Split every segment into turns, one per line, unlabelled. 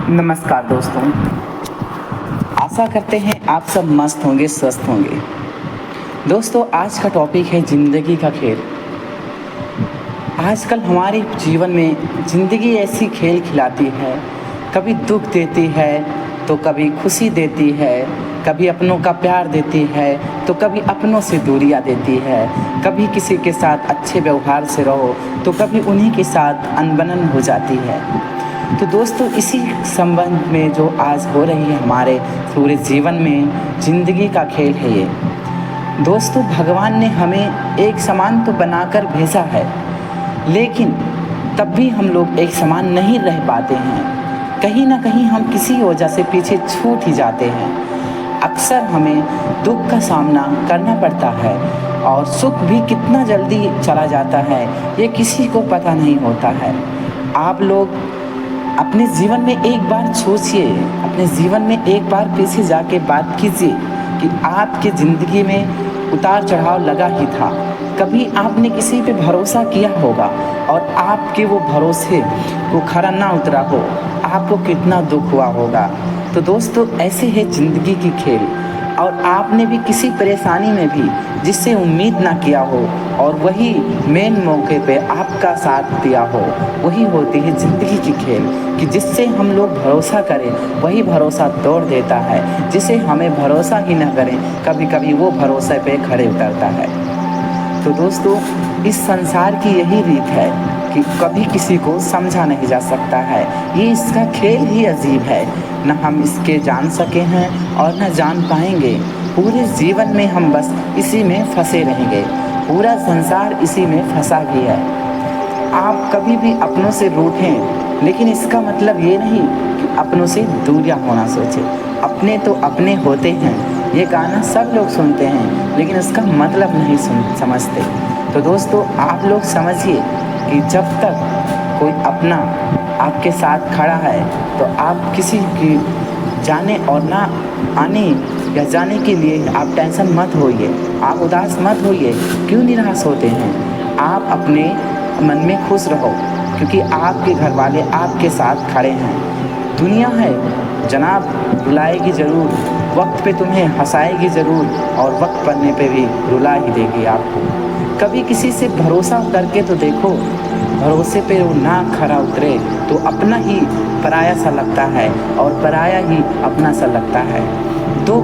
नमस्कार दोस्तों। आशा करते हैं आप सब मस्त होंगे, स्वस्थ होंगे। दोस्तों, आज का टॉपिक है ज़िंदगी का खेल। आजकल हमारे जीवन में ज़िंदगी ऐसी खेल खिलाती है, कभी दुख देती है तो कभी खुशी देती है, कभी अपनों का प्यार देती है तो कभी अपनों से दूरियां देती है, कभी किसी के साथ अच्छे व्यवहार से रहो तो कभी उन्हीं के साथ अनबन हो जाती है। तो दोस्तों, इसी संबंध में जो आज हो रही है हमारे पूरे जीवन में, ज़िंदगी का खेल है ये। दोस्तों, भगवान ने हमें एक समान तो बनाकर भेजा है, लेकिन तब भी हम लोग एक समान नहीं रह पाते हैं। कहीं ना कहीं हम किसी वजह से पीछे छूट ही जाते हैं। अक्सर हमें दुख का सामना करना पड़ता है और सुख भी कितना जल्दी चला जाता है ये किसी को पता नहीं होता है। आप लोग अपने जीवन में एक बार सोचिए, अपने जीवन में एक बार पीछे जाके बात कीजिए कि आपकी ज़िंदगी में उतार चढ़ाव लगा ही था। कभी आपने किसी पे भरोसा किया होगा और आपके वो भरोसे को खरा ना उतरा हो, आपको कितना दुख हुआ होगा। तो दोस्तों, ऐसे है ज़िंदगी की खेल। और आपने भी किसी परेशानी में भी जिससे उम्मीद ना किया हो और वही मेन मौके पे आपका साथ दिया हो, वही होती है ज़िंदगी की खेल। कि जिससे हम लोग भरोसा करें वही भरोसा तोड़ देता है, जिसे हमें भरोसा ही ना करें कभी कभी वो भरोसे पे खड़े उतरता है। तो दोस्तों, इस संसार की यही रीत है कि कभी किसी को समझा नहीं जा सकता है। ये इसका खेल ही अजीब है, न हम इसके जान सके हैं और न जान पाएंगे। पूरे जीवन में हम बस इसी में फंसे रहेंगे, पूरा संसार इसी में फंसा भी है। आप कभी भी अपनों से रूठें, लेकिन इसका मतलब ये नहीं कि अपनों से दूरियां होना सोचें। अपने तो अपने होते हैं, ये गाना सब लोग सुनते हैं, लेकिन उसका मतलब नहीं समझते। तो दोस्तों, आप लोग समझिए कि जब तक कोई अपना आपके साथ खड़ा है तो आप किसी की जाने और ना आने या जाने के लिए आप टेंशन मत होइए, आप उदास मत होइए। क्यों निराश होते हैं? आप अपने मन में खुश रहो, क्योंकि आपके घर वाले आपके साथ खड़े हैं। दुनिया है जनाब, रुलाएगी ज़रूर, वक्त पे तुम्हें हंसाएगी ज़रूर और वक्त पड़ने पे भी रुला ही देगी आपको। कभी किसी से भरोसा करके तो देखो, भरोसे पे वो ना खरा उतरे तो अपना ही पराया सा लगता है और पराया ही अपना सा लगता है। दो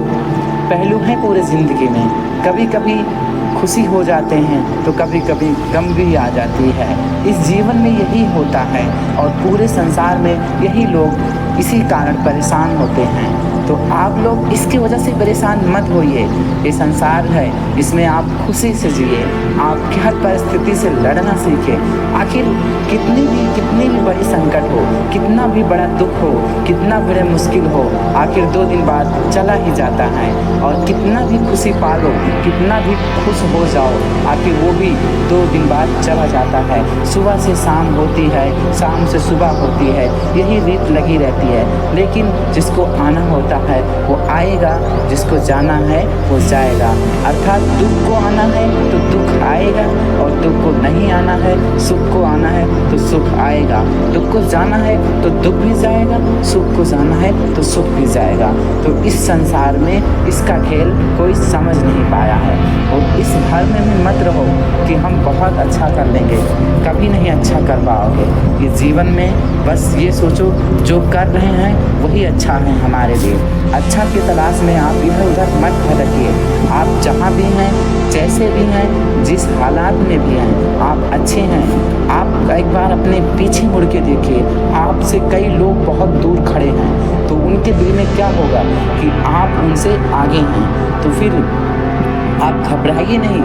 पहलू हैं पूरे ज़िंदगी में, कभी कभी खुशी हो जाते हैं तो कभी कभी गम भी आ जाती है। इस जीवन में यही होता है और पूरे संसार में यही लोग इसी कारण परेशान होते हैं। तो आप लोग इसकी वजह से परेशान मत होइए। ये संसार है, इसमें आप खुशी से जिए, आप हर परिस्थिति से लड़ना सीखें। आखिर कितनी भी बड़ी संकट हो, कितना भी बड़ा दुख हो, कितना बड़ा मुश्किल हो, आखिर 2 दिन बाद चला ही जाता है। और कितना भी खुशी पालो, कितना भी खुश हो जाओ, आखिर वो भी 2 दिन बाद चला जाता है। सुबह से शाम होती है, शाम से सुबह होती है, यही रीत लगी रहती है। लेकिन जिसको आना होता है वो आएगा, जिसको जाना है वो जाएगा। अर्थात दुख को आना है तो दुख आएगा और दुख को नहीं आना है, सुख को आना है तो सुख आएगा। दुख को जाना है तो दुख भी जाएगा, सुख को जाना है तो सुख भी जाएगा। तो इस संसार में इसका खेल कोई समझ नहीं पाया है। और इस भ्रम में मत रहो कि हम बहुत अच्छा कर लेंगे, कभी नहीं अच्छा कर पाओगे। ये जीवन में बस ये सोचो जो कर रहे हैं वही अच्छा है हमारे लिए। अच्छा की तलाश में आप इधर उधर मत भटकिए। आप जहाँ भी हैं, जैसे भी हैं, जिस हालात में भी हैं, आप अच्छे हैं। आप एक बार अपने पीछे मुड़ के देखिए, आपसे कई लोग बहुत दूर खड़े हैं, तो उनके दिल में क्या होगा कि आप उनसे आगे हैं। तो फिर आप घबराइए नहीं,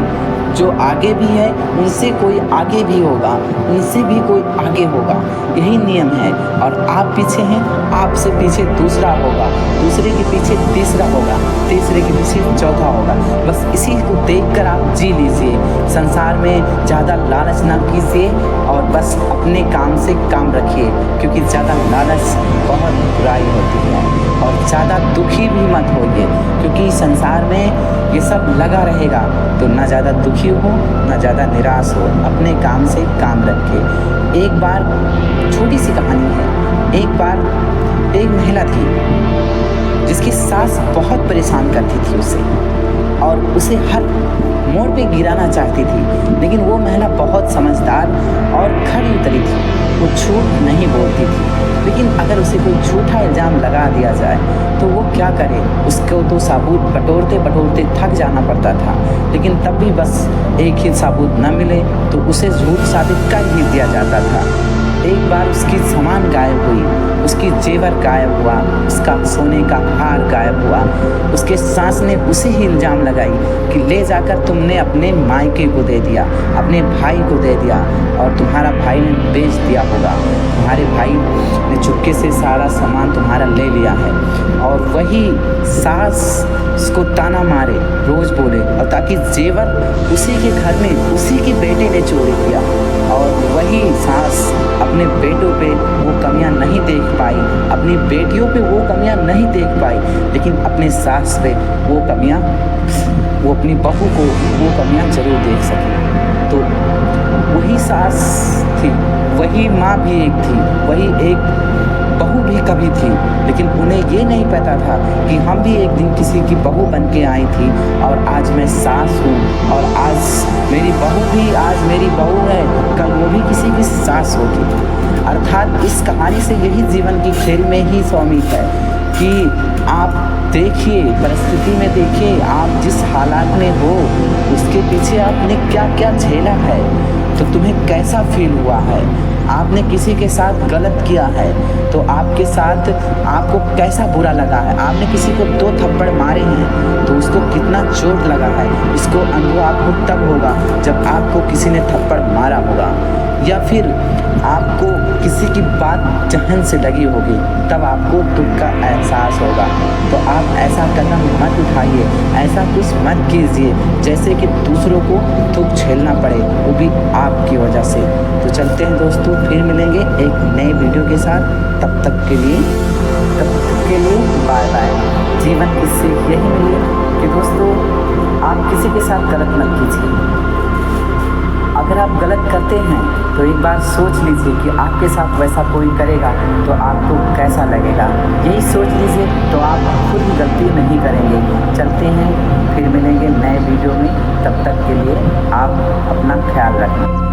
जो आगे भी है उनसे कोई आगे भी होगा, उनसे भी कोई आगे होगा, यही नियम है। और आप पीछे हैं, आपसे पीछे दूसरा होगा, दूसरे के पीछे तीसरा होगा, तीसरे के पीछे चौथा होगा। बस इसी को देखकर आप जी लीजिए। संसार में ज़्यादा लालच ना कीजिए और बस अपने काम से काम रखिए, क्योंकि ज़्यादा लालच बहुत बुराई होती है। और ज़्यादा दुखी भी मत होइए, क्योंकि संसार में ये सब लगा रहेगा। तो ना ज़्यादा दुखी हो, ना ज़्यादा निराश हो, अपने काम से काम रखिए। एक बार छोटी सी कहानी है, एक बार एक महिला थी जिसकी सास बहुत परेशान करती थी उसे और उसे हर मोड़ पे गिराना चाहती थी, लेकिन वो महिला बहुत समझदार और खरी उतरी थी। वो झूठ नहीं बोलती थी, लेकिन अगर उसे कोई झूठा इल्ज़ाम लगा दिया जाए तो वो क्या करे, उसको तो साबूत बटोरते बटोरते थक जाना पड़ता था, लेकिन तब भी बस एक ही साबूत न मिले तो उसे झूठ साबित कर ही दिया जाता था। एक बार उसकी सामान गायब हुई, उसकी जेवर गायब हुआ, उसका सोने का हार गायब हुआ। उसके सास ने उसे ही इल्ज़ाम लगाई कि ले जाकर तुमने अपने मायके को दे दिया, अपने भाई को दे दिया और तुम्हारा भाई ने बेच दिया होगा, तुम्हारे भाई ने चुपके से सारा सामान तुम्हारा ले लिया है। और वही सास उसको ताना मारे, रोज़ बोले, और ताकि जेवर उसी के घर में उसी के बेटे ने चोरी किया और वही सास अपने बेटों पे वो कमियां नहीं देख पाई, अपनी बेटियों पे वो कमियां नहीं देख पाई, लेकिन अपने सास पे वो कमियां, वो अपनी बहू को वो कमियां ज़रूर देख सकी। तो वही सास थी, वही माँ भी एक थी, वही एक बहू भी कभी थी, लेकिन उन्हें ये नहीं पता था कि हम भी एक दिन किसी की बहू बन के आई थी और आज मैं सास हूँ और आज मेरी बहू भी आज मेरी बहू है, कल वो भी किसी की सास होगी। अर्थात इस कहानी से यही जीवन की खेल में ही स्वामित है कि आप देखिए, परिस्थिति में देखिए, आप जिस हालात में हो उसके पीछे आपने क्या क्या झेला है, तो तुम्हें कैसा फील हुआ है। आपने किसी के साथ गलत किया है तो आपके साथ आपको कैसा बुरा लगा है, आपने किसी को 2 थप्पड़ मारे हैं तो उसको कितना चोट लगा है, इसको अनुभव आपको तब होगा जब आपको किसी ने थप्पड़ मारा होगा, या फिर आपको किसी की बात जहन से लगी होगी तब आपको दुख का एहसास होगा। तो आप ऐसा कदम मत उठाइए, ऐसा कुछ मत कीजिए जैसे कि दूसरों को दुख झेलना पड़े, वो भी आपकी वजह से। तो चलते हैं दोस्तों, फिर मिलेंगे एक नए वीडियो के साथ। तब तक के लिए बाय बाय। जीवन की सीख यही मिली कि दोस्तों आप किसी के साथ गलत मत कीजिए। अगर आप गलत करते हैं तो एक बार सोच लीजिए कि आपके साथ वैसा कोई करेगा तो आपको कैसा लगेगा। यही सोच लीजिए तो आप खुद गलती नहीं करेंगे। चलते हैं, फिर मिलेंगे नए वीडियो में। तब तक के लिए आप अपना ख्याल रखें।